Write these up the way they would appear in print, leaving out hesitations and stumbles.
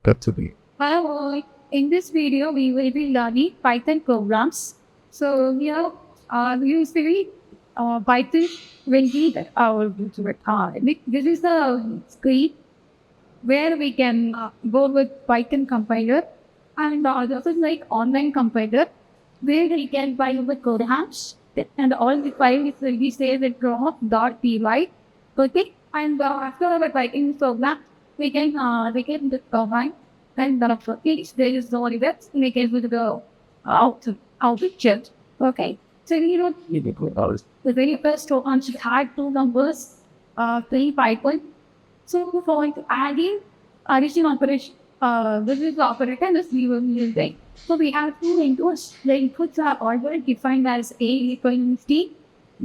Hello, in this video we will be learning Python programs. So here, usually Python will be our this is the screen where we can go with Python compiler, and this is like online compiler where we can file the programs and all the files will be saved in .py. Okay, and after our Python program, we can combine and if there is no events, we can do the output chat. Okay, so the very first one should have two numbers, three Python. So for adding addition operation, this is the operator and this we will be using. So we have two inputs. The inputs are already defined as A equals T,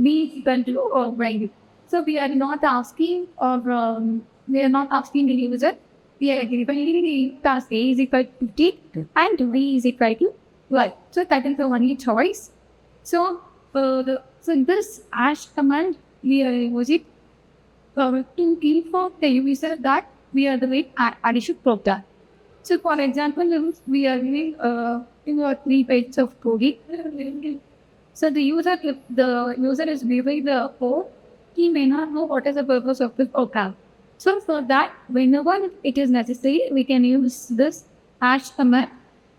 B equal to or value. So we are not asking the user. We are defining the task A is equal to T and B is equal to Y. So that is the only choice. So in this hash command we are using to inform the user that we are doing addition program. So for example, if we are doing 3 pages of coding. So if the user is viewing the code, he may not know what is the purpose of the program. So for that, whenever it is necessary, we can use this hash command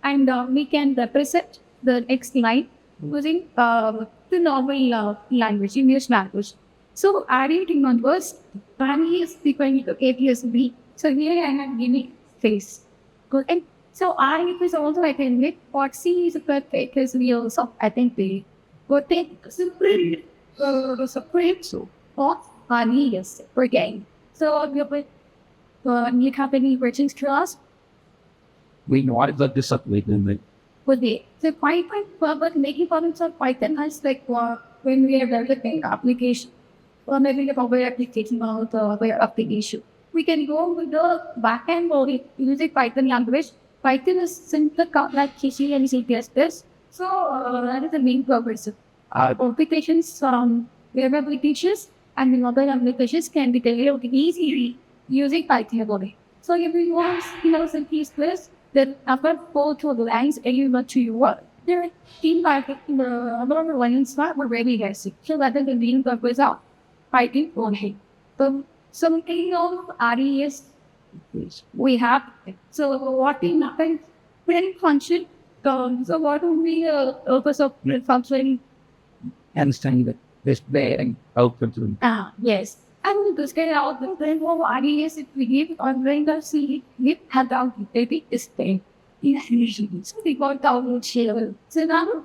and we can represent the next line using the normal language, English language. So adding to numbers, Rani is equal to A plus B. So here I have given face. Good. And so I is also attended, what C is equal to A plus B also attended. Good thing, separate, so or Rani is again. So you have any questions to ask? We know I love this up with them. Would be so Python, but making problems of Python has like when we are developing application or maybe the mobile application or the web application. We can go with the backend or using Python language. Python is simpler like C and C++. So that is the main purpose. Applications web applications and the mobile applications can be developed easily using Python only. So if you want some C++, then after go to the lines and you want to work. There are team Python the lines that were really easy. So that is the main purpose of Python only. So something of RES we have. So what will happen when function comes? So what will be the purpose of function? Understanding that this bearing open to Yes. And to get out the thing of RES, if we give on the see, we have out maybe this thing. So we got download share. So now,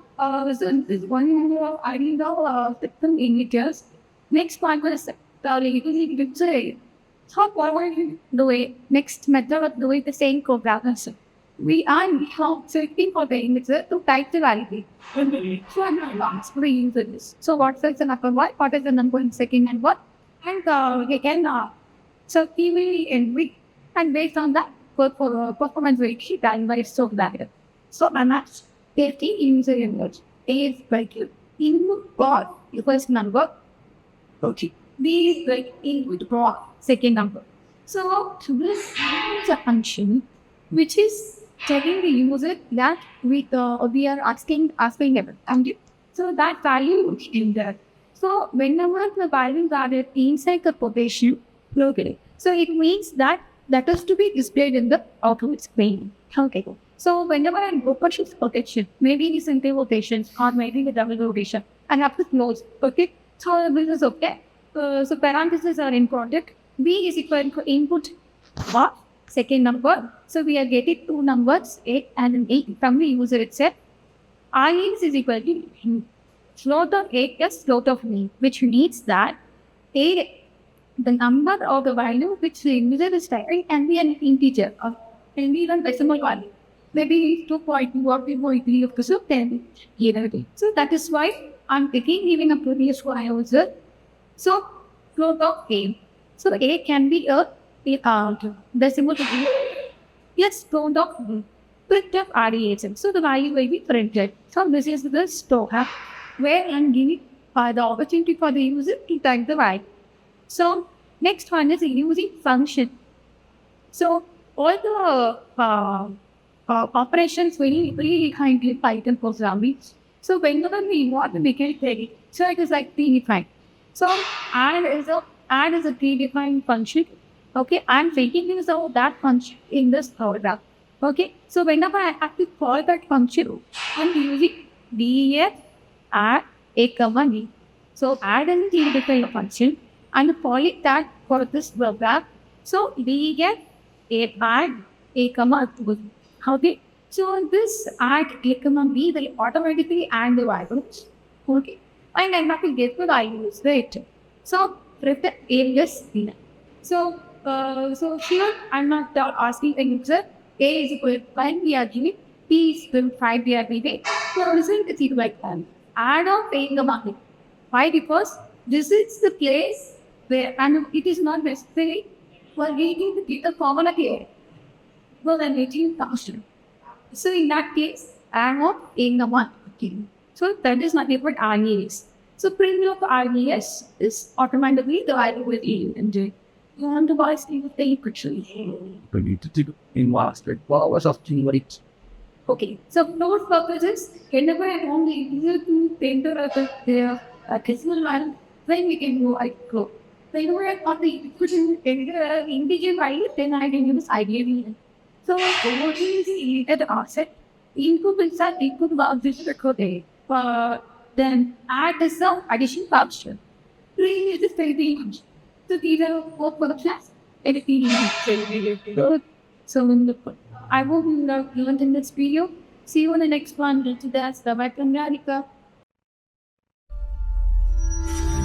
so this one more I know different images. Next one was the say. So what are you doing? Next method of doing the same program. We are now searching for the images to type the value. So I'm not explaining this. So what's the number one? What is the number in second and what? And again, so he will enrich and based on that performance rate she done by so that. So I'm not 50 user image. A is like input broad first number. Okay. B is like input broad second number. So this is a function which is telling the user that we are asking them. And so that value is in there. So whenever the values are inside the quotation, so it means that is to be displayed in the output screen. Okay. So whenever I open this quotation, maybe the single quotation or maybe the double quotation, I have to close. Okay. So this is okay. So parentheses are important. B is equal to input what? Second number. So we are getting two numbers, A and an A from the user itself. I is equal to float of A plus float of B, which means that A, the number of the value which the user is typing can be an integer or can be even decimal value. Maybe 2.2 or 2.3 of the 10. So that is why I'm taking even a previous user. So float of A. So A can be a decimal value. Yes, float of B. Print of RESM. So the value will be printed. So this is the store where I'm giving the opportunity for the user to type the value. So next one is using function. So all the operations very kindly Python programming. So whenever we want to make it ready, so it is like predefined. So add is a predefined function. Okay, I'm taking use of that function in this program. Okay, so whenever I have to call that function, I'm using def add a comma d. So add is a predefined function and call it that for this program. So def add a comma b. Okay, so this add a comma b will automatically add the variables. Okay, and I have to get the values, right? So return alias b. So so here I'm not asking the user a is equal to 5 we are giving, b is equal to 5 we are giving. So result is equal like that. Add on paying the money. Why? Because this is the place where, and it is not necessary for getting to get the formula here. Well, then 18,000. So in that case, add on paying the one. Okay. So that is nothing but RES. So premium of RES is automatically the value will be and you want to buy the actually. We need to do in master. What was of wait. Okay, so for those purposes, whenever I want the integer to enter the decimal value, then we can go like go. Whenever I want the integer value, then I can use IDV. So what is at the outset? Input inside input value this record. Then add the sum addition function. Three is the same. So these are four functions. Anything so I hope you have learned in this video. See you in the next one. To that's the weapon Radhika.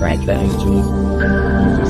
Right, thanks.